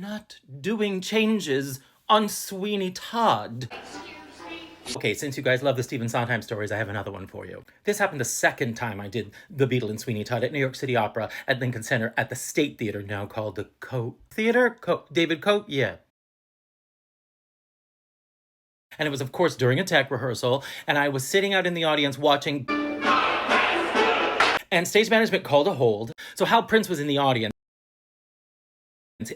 not doing changes on Sweeney Todd. Okay, since you guys love the Stephen Sondheim stories, I have another one for you. This happened the second time I did The Beadle and Sweeney Todd at New York City Opera at Lincoln Center at the State Theater, now called the Coate Theater? David Coate? Yeah. And it was, of course, during a tech rehearsal, and I was sitting out in the audience watching, and stage management called a hold. So Hal Prince was in the audience.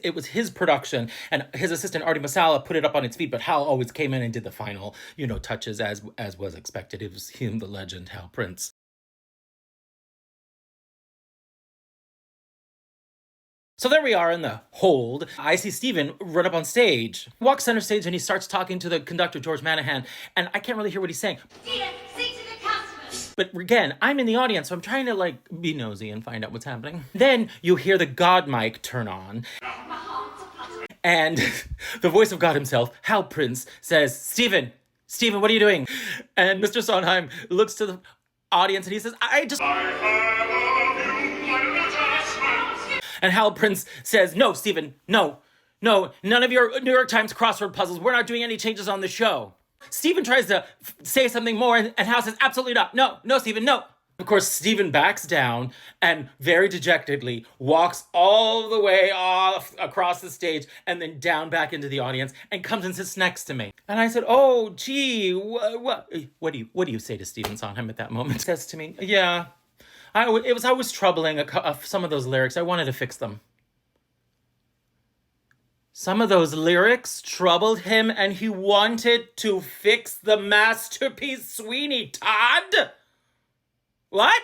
It was his production, and his assistant Artie Masala put it up on its feet, but Hal always came in and did the final, touches as was expected. It was him, the legend, Hal Prince. So there we are in the hold. I see Stephen run up on stage, walks center stage, and he starts talking to the conductor, George Manahan, and I can't really hear what he's saying. Stephen, sing to the customers. But again, I'm in the audience, so I'm trying to be nosy and find out what's happening. Then you hear the God mic turn on, and the voice of God himself, Hal Prince, says, Stephen, what are you doing? And Mr. Sondheim looks to the audience and he says, And Hal Prince says, no, Stephen, no, none of your New York Times crossword puzzles. We're not doing any changes on the show. Stephen tries to say something more, and Hal says, absolutely not. No, Stephen, no. Of course, Stephen backs down and very dejectedly walks all the way off across the stage and then down back into the audience and comes and sits next to me. And I said, oh, gee, what do you say to Stephen Sondheim at that moment? He says to me, yeah, I was troubling some of those lyrics. I wanted to fix them. Some of those lyrics troubled him and he wanted to fix the masterpiece Sweeney Todd? What?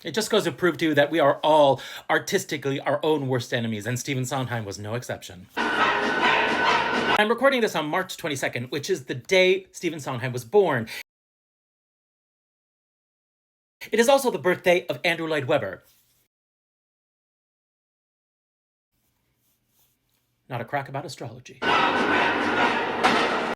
It just goes to prove to you that we are all artistically our own worst enemies, and Stephen Sondheim was no exception. I'm recording this on March 22nd, which is the day Stephen Sondheim was born. It is also the birthday of Andrew Lloyd Webber. Not a crack about astrology.